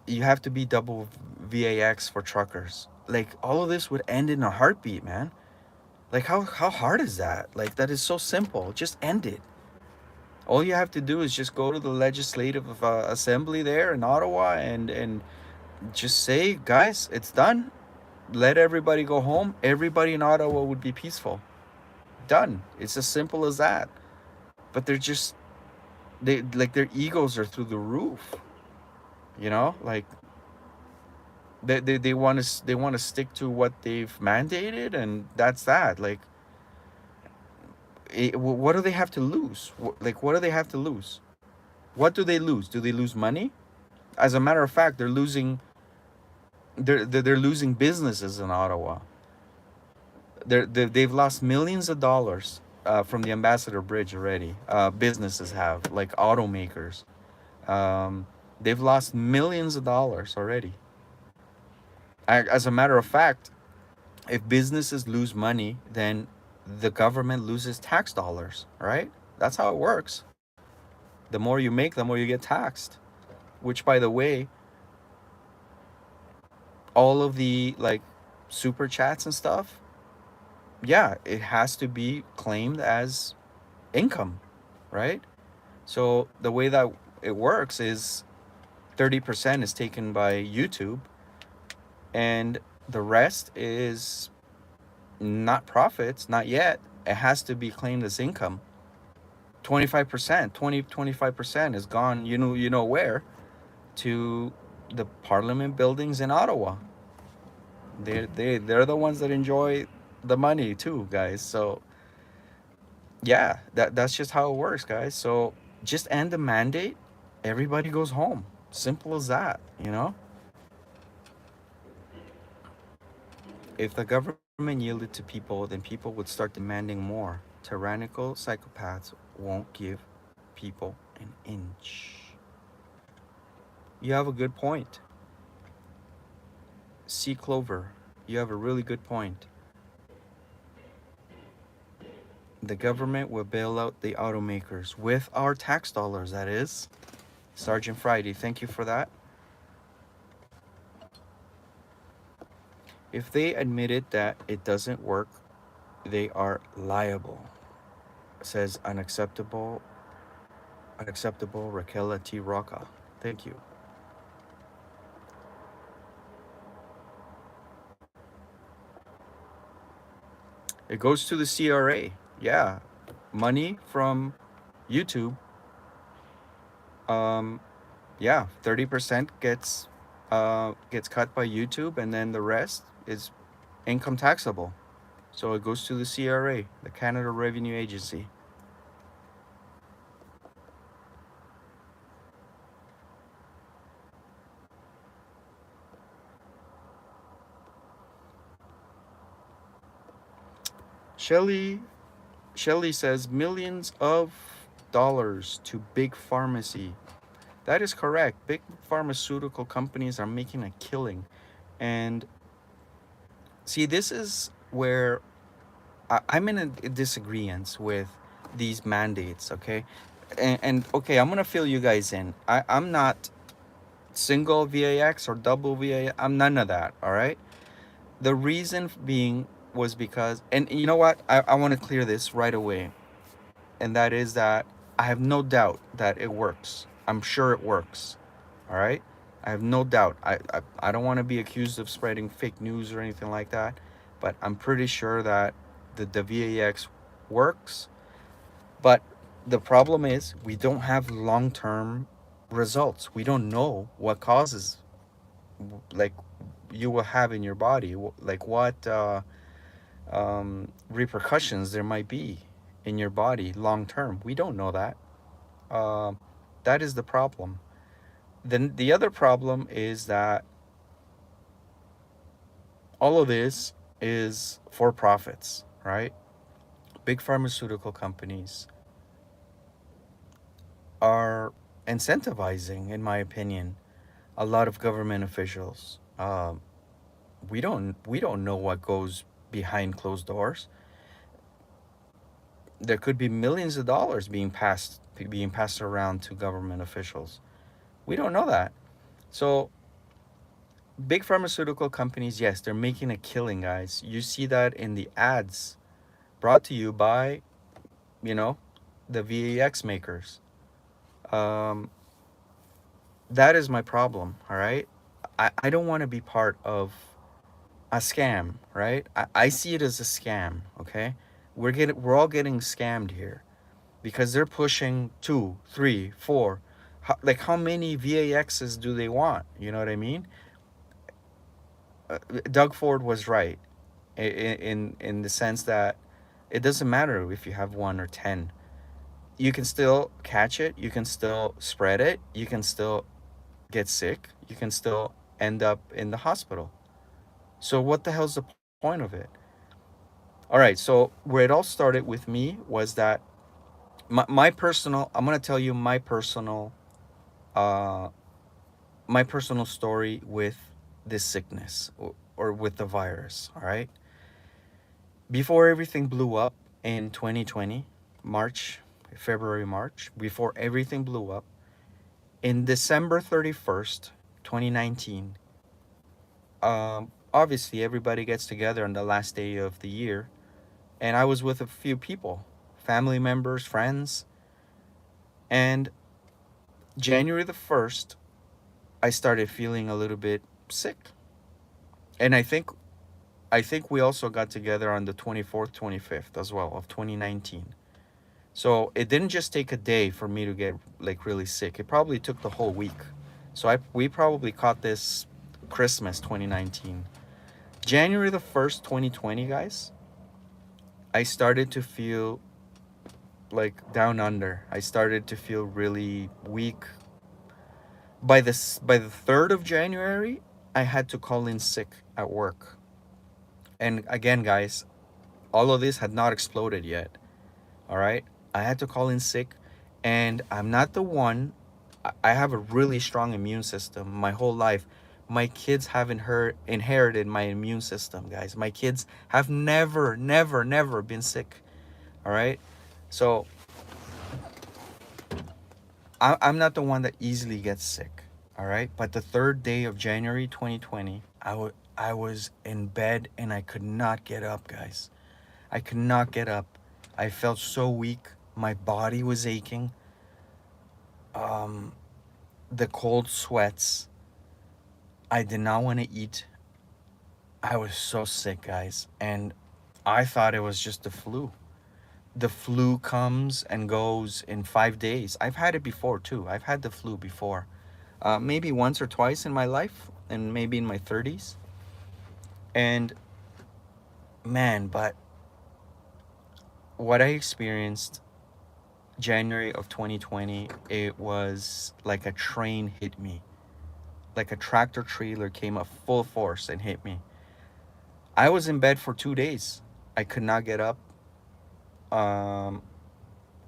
you have to be double VAX for truckers. Like all of this would end in a heartbeat, man. Like how hard is that? Like that is so simple. Just end it. All you have to do is just go to the legislative assembly there in Ottawa and just say, guys, it's done. Let everybody go home. Everybody in Ottawa would be peaceful. Done. It's as simple as that. But they're just they like their egos are through the roof. Like they want to stick to what they've mandated, and that's that. Like what do they have to lose? Like what do they have to lose? What do they lose? Do they lose money? As a matter of fact, they're losing businesses in Ottawa. They've lost millions of dollars from the Ambassador Bridge already. Businesses have, like automakers. Um, they've lost millions of dollars already. As a matter of fact, if businesses lose money, then the government loses tax dollars, right? That's how it works. The more you make, the more you get taxed. Which, by the way, all of the like super chats and stuff, yeah, it has to be claimed as income, right? So the way that it works is 30% is taken by YouTube, and the rest is not profits, not yet. It has to be claimed as income. 25%, 25% is gone, you know where? To the Parliament buildings in Ottawa. They're the ones that enjoy the money too, guys. So yeah, that's just how it works, guys. So just end the mandate, everybody goes home. Simple as that. If the government yielded to people, then people would start demanding more. Tyrannical psychopaths won't give people an inch. You have a good point. Sea Clover, you have a really good point. The government will bail out the automakers with our tax dollars, that is. Sergeant Friday, thank you for that. If they admitted that it doesn't work, they are liable, says unacceptable Raquel T. Roca. Thank you. It goes to the CRA. Yeah. Money from YouTube. Um, yeah, 30% gets cut by YouTube, and then the rest is income taxable. So it goes to the CRA, the Canada Revenue Agency. Shelley Shelley says millions of dollars to big pharmacy. That is correct. Big pharmaceutical companies are making a killing. And see, this is where I'm in a disagreement with these mandates, okay? And okay, I'm gonna fill you guys in. I'm not single VAX or double VAX. I'm none of that, all right? The reason being was because, and you know what? I want to clear this right away. And that is that I have no doubt that it works. I'm sure it works. All right? I have no doubt. I don't want to be accused of spreading fake news or anything like that, but I'm pretty sure that the VAX works. But the problem is we don't have long-term results. We don't know what causes, like, you will have in your body, like what repercussions there might be in your body long term. We don't know that. Uh, that is the problem. Then the other problem is that all of this is for profits, right? Big pharmaceutical companies are incentivizing, in my opinion, a lot of government officials. We don't know what goes behind closed doors. There could be millions of dollars being passed around to government officials. We don't know that. So big pharmaceutical companies, yes, they're making a killing, guys. You see that in the ads brought to you by, you know, the VAX makers. Um, that is my problem, all right? I don't want to be part of a scam, right? I see it as a scam, okay? We're all getting scammed here because they're pushing two, three, four. Like how many VAXs do they want? You know what I mean? Doug Ford was right in the sense that it doesn't matter if you have one or 10. You can still catch it, you can still spread it, you can still get sick, you can still end up in the hospital. So what the hell's the point of it? All right, so where it all started with me was that my personal, I'm going to tell you uh my personal story with this sickness, or with the virus, all right? Before everything blew up in 2020, March, February, March, before everything blew up, in December 31st, 2019, obviously everybody gets together on the last day of the year, and I was with a few people, family members, friends, and January the 1st, I started feeling a little bit sick. And I think we also got together on the 24th, 25th as well of 2019. So it didn't just take a day for me to get like really sick. It probably took the whole week. So we probably caught this Christmas 2019. January the 1st, 2020, guys, I started to feel like down under. I started to feel really weak. By the 3rd of January, I had to call in sick at work. And again, guys, all of this had not exploded yet. All right. I had to call in sick, and I'm not the one. I have a really strong immune system my whole life. My kids haven't inherited my immune system, guys. My kids have never, never, never been sick. All right. So I'm not the one that easily gets sick. All right. But the 3rd day of January 2020, I was in bed and I could not get up, guys. I could not get up. I felt so weak. My body was aching. Um, the cold sweats. I did not want to eat. I was so sick, guys. And I thought it was just the flu. The flu comes and goes in 5 days. I've had it before, too. I've had the flu before. Maybe once or twice in my life, and maybe in my 30s. And man, but what I experienced January of 2020, it was like a train hit me. Like a tractor trailer came up full force and hit me. I was in bed for 2 days. I could not get up. Um,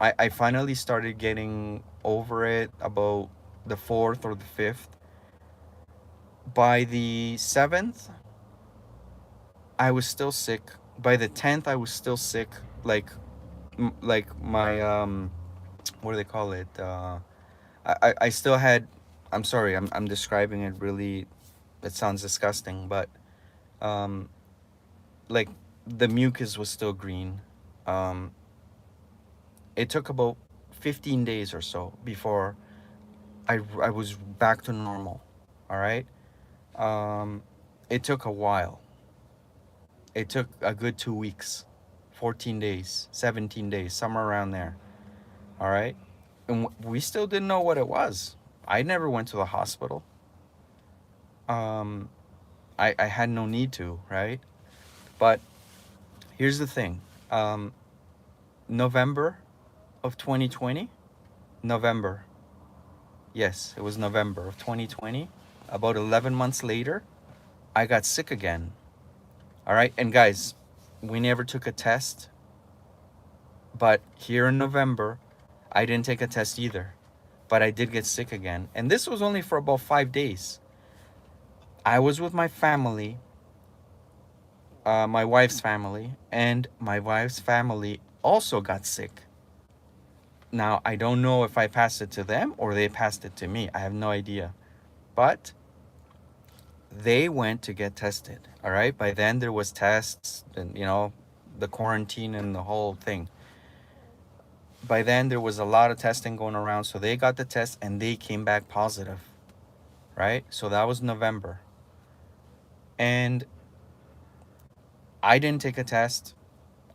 I finally started getting over it about the fourth or the fifth. By the seventh, I was still sick. By the 10th, I was still sick. Like my what do they call it? I still had. I'm sorry. I'm describing it really. It sounds disgusting, but um, like the mucus was still green. Um, it took about 15 days or so before I was back to normal. All right. Um, it took a while. It took a good 2 weeks, 14 days, 17 days, somewhere around there. All right. And we still didn't know what it was. I never went to the hospital. Um, I had no need to, right? But here's the thing. Um, November of 2020, November, yes, it was November of 2020. About 11 months later, I got sick again. All right. And guys, we never took a test, but here in November, I didn't take a test either. But I did get sick again. And this was only for about 5 days. I was with my family, my wife's family, and my wife's family also got sick. Now, I don't know if I passed it to them or they passed it to me. I have no idea. But they went to get tested. All right. By then, there was tests and, the quarantine and the whole thing. By then, there was a lot of testing going around. So they got the test and they came back positive. Right. So that was November. And I didn't take a test.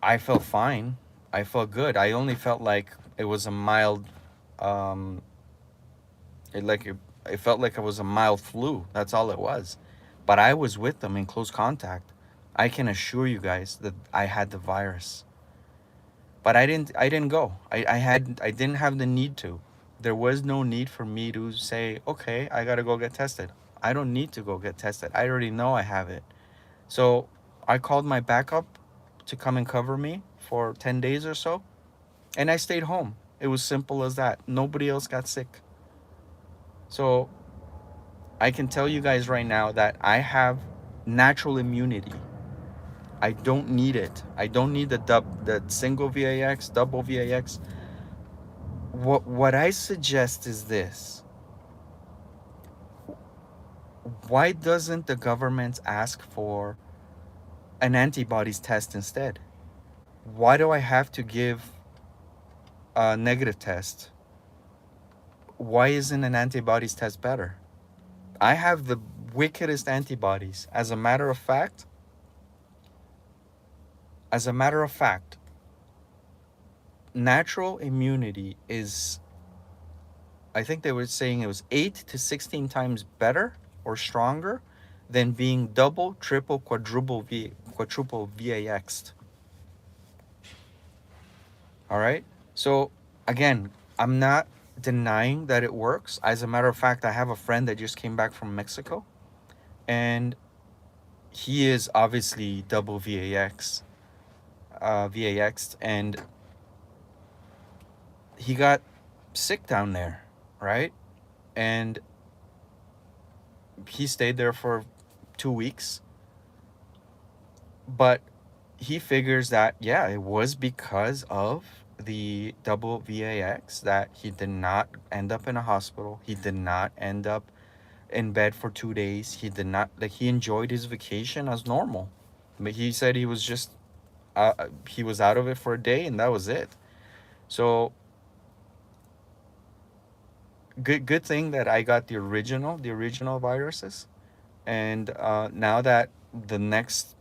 I felt fine. I felt good. I only felt like it was a mild, um, it felt like it was a mild flu. That's all it was. But I was with them in close contact. I can assure you guys that I had the virus. But I didn't go. I didn't have the need to. There was no need for me to say, okay, I gotta go get tested. I don't need to go get tested. I already know I have it. So I called my backup to come and cover me for 10 days or so, and I stayed home. It was simple as that. Nobody else got sick. So I can tell you guys right now that I have natural immunity. I don't need it. I don't need the single VAX, double VAX. What I suggest is this. Why doesn't the government ask for an antibodies test instead? Why do I have to give a negative test? Why isn't an antibodies test better? I have the wickedest antibodies. As a matter of fact, natural immunity is, I think they were saying it was 8 to 16 times better or stronger than being double, triple, quadruple VAXed. All right. So again, I'm not denying that it works. As a matter of fact, I have a friend that just came back from Mexico, and he is obviously double VAXed, and he got sick down there, right? And he stayed there for 2 weeks, but he figures that, yeah, it was because of the double VAX that he did not end up in a hospital. He did not end up in bed for 2 days. He did not, like, he enjoyed his vacation as normal. But he said he was just, he was out of it for a day and that was it. So good thing that I got the original viruses. And now that the next,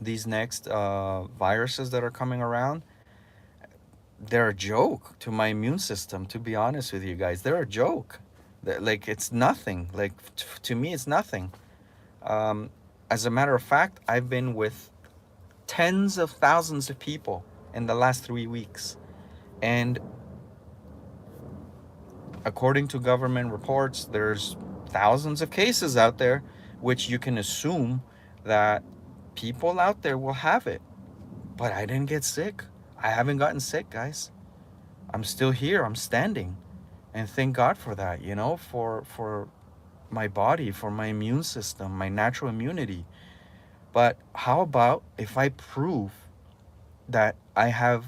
these next viruses that are coming around, they're a joke to my immune system, to be honest with you guys. They're a joke. Like, it's nothing. Like, to me, it's nothing. Um, as a matter of fact, I've been with tens of thousands of people in the last 3 weeks. And according to government reports, there's thousands of cases out there, which you can assume that people out there will have it. But I didn't get sick. I haven't gotten sick, guys. I'm still here. I'm standing. And thank God for that, for my body, for my immune system, my natural immunity. But how about if I prove that I have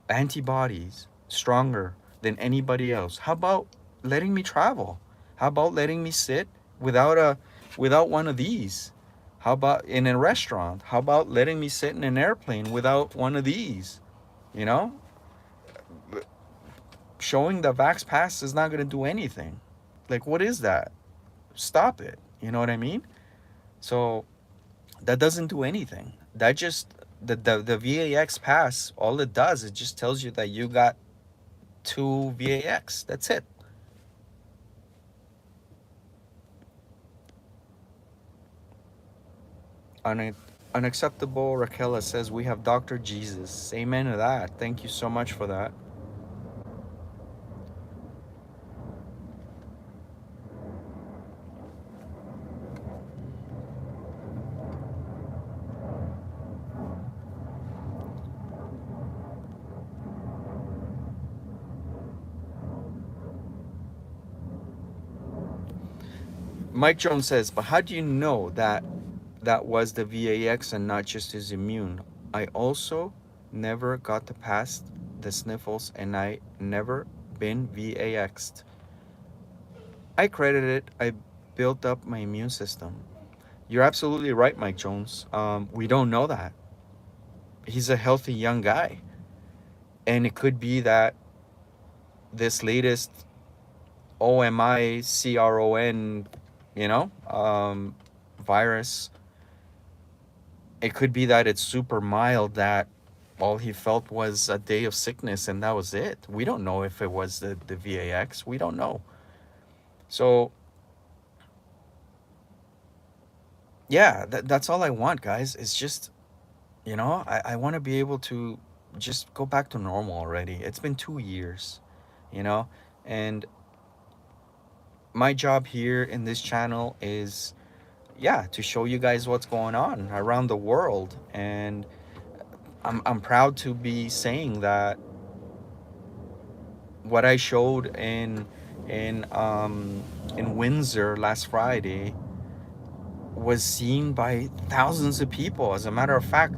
antibodies stronger than anybody else? How about letting me travel? How about letting me sit without a without one of these? How about in a restaurant? How about letting me sit in an airplane without one of these? You know, showing the Vax Pass is not going to do anything. Like, what is that? Stop it. You know what I mean? So that doesn't do anything. That just the VAX pass, all it does, it just tells you that you got two VAX. That's it. Un- Unacceptable. Raquel says we have Dr. Jesus. Amen to that. Thank you so much for that. Mike Jones says, but how do you know that that was the VAX and not just his immune? I also never got to pass the sniffles and I never been VAX'd. I credit it. I built up my immune system. You're absolutely right, Mike Jones. We don't know that. He's a healthy young guy. And it could be that this latest OMICRON, virus, it could be that it's super mild, that all he felt was a day of sickness and that was it. We don't know if it was the VAX. We don't know. So, yeah, that's all I want, guys. It's just, I want to be able to just go back to normal already. It's been 2 years, you know, and my job here in this channel is, yeah, to show you guys what's going on around the world. And I'm proud to be saying that what I showed in Windsor last Friday was seen by thousands of people. As a matter of fact,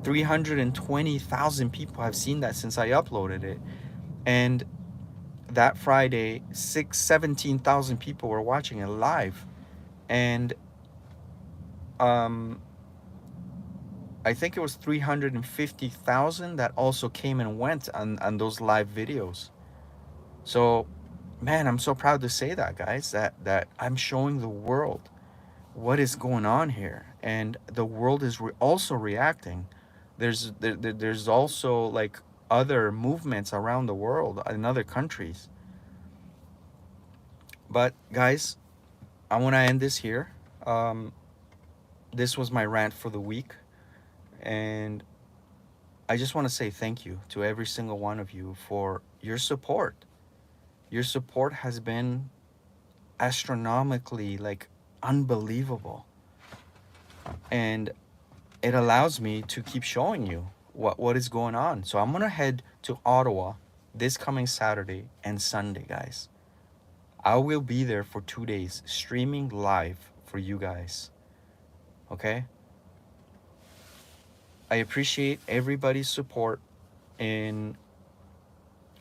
320,000 people have seen that since I uploaded it. And that Friday, 17,000 people were watching it live. And um, I think it was 350,000 that also came and went on those live videos. So, man, I'm so proud to say that, guys, that I'm showing the world what is going on here. And the world is also reacting. There's also like other movements around the world in other countries. But guys, I want to end this here. Um, this was my rant for the week, and I just want to say thank you to every single one of you for your support. Your support has been astronomically, like, unbelievable, and it allows me to keep showing you what is going on. So I'm gonna head to Ottawa this coming Saturday and Sunday, guys. I will be there for 2 days streaming live for you guys. Okay? I appreciate everybody's support in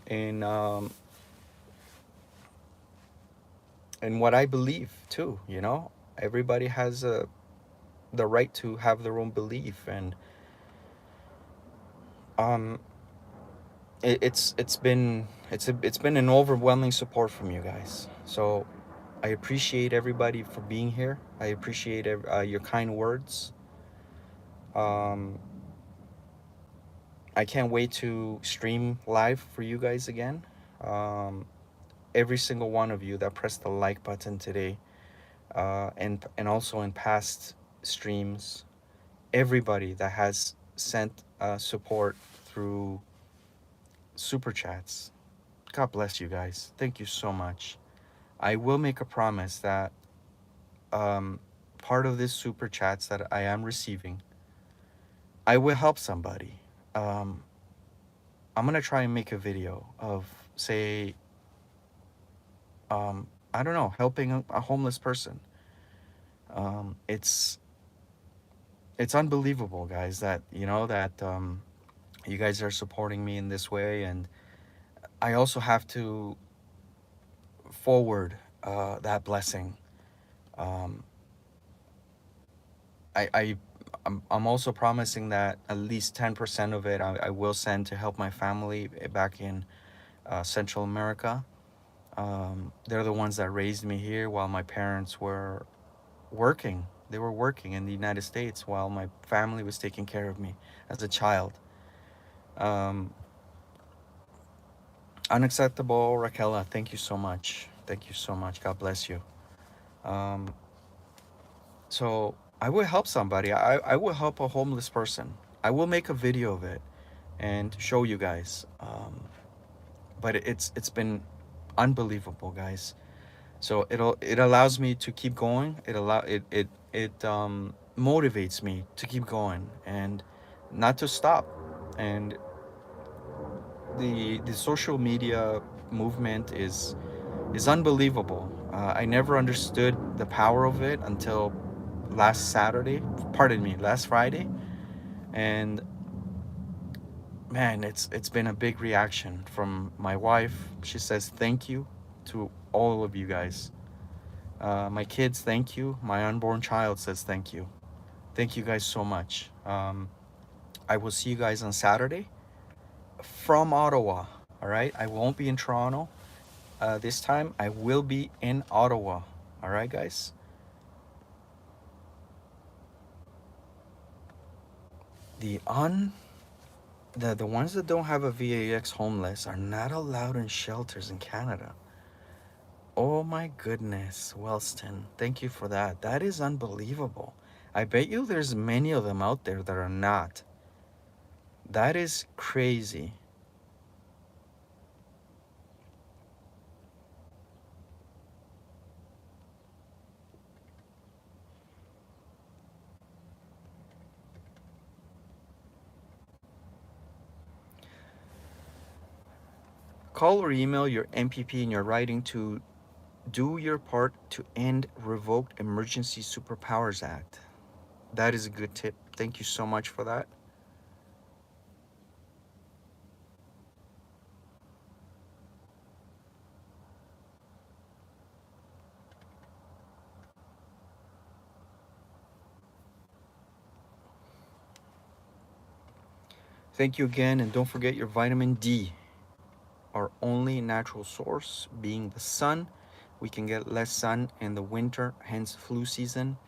in um in what I believe too, Everybody has the right to have their own belief, and um it's been an overwhelming support from you guys. So I appreciate everybody for being here. I appreciate your kind words. um I can't wait to stream live for you guys again. um every single one of you that pressed the like button today, and also in past streams, everybody that has sent support through super chats. God bless you guys. Thank you so much. I will make a promise that um, part of this super chats that I am receiving, I will help somebody. Um, I'm gonna try and make a video of, say, I don't know, helping a homeless person. It's unbelievable, guys, that you guys are supporting me in this way, and I also have to forward that blessing. Um, I I'm also promising that at least 10% of it I will send to help my family back in Central America. They're the ones that raised me here while my parents were working. They were working in the United States while my family was taking care of me as a child. Um, Unacceptable, Raquela. Thank you so much. Thank you so much. God bless you. Um, so I will help somebody. I will help a homeless person. I will make a video of it and show you guys. But it's been unbelievable, guys. So it allows me to keep going. It motivates me to keep going and not to stop. And the social media movement is unbelievable. I never understood the power of it until last Saturday. Pardon me, last Friday. And man, it's been a big reaction from my wife. She says thank you to all of you guys. My kids, thank you. My unborn child says thank you. Thank you guys so much. I will see you guys on Saturday from Ottawa. All right, I won't be in Toronto this time. I will be in Ottawa. All right, guys. The un the ones that don't have a VAX homeless are not allowed in shelters in Canada. Oh my goodness, Wellston. Thank you for that. That is unbelievable. I bet you there's many of them out there that are not. That is crazy. Call or email your MPP in your writing to do your part to end revoked Emergency Superpowers Act. That is a good tip. Thank you so much for that. Thank you again, and don't forget your vitamin D. Our only natural source being the sun. We can get less sun in the winter, hence flu season.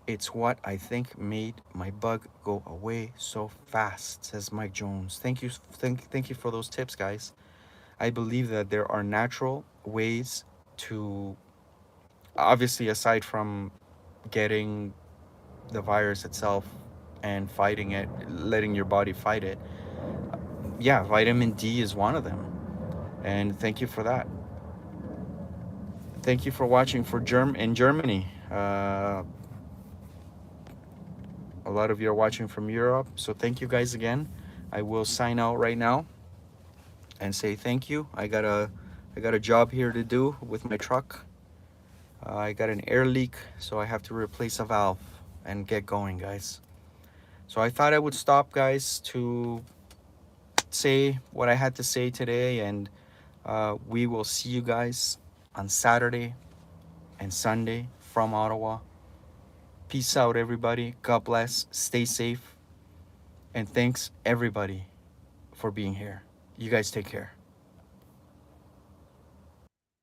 It's what I think made my bug go away so fast, says Mike Jones. Thank you for those tips, guys. I believe that there are natural ways to, obviously, aside from getting the virus itself and fighting it, letting your body fight it. Yeah, vitamin D is one of them. And thank you for that. Thank you for watching for in Germany. A lot of you are watching from Europe, so thank you guys again. I will sign out right now and say thank you. I got a job here to do with my truck. I got an air leak, so I have to replace a valve and get going, guys. So I thought I would stop, guys, to say what I had to say today, and we will see you guys on Saturday and Sunday from Ottawa. Peace out, everybody. God bless. Stay safe. And thanks, everybody, for being here. You guys take care.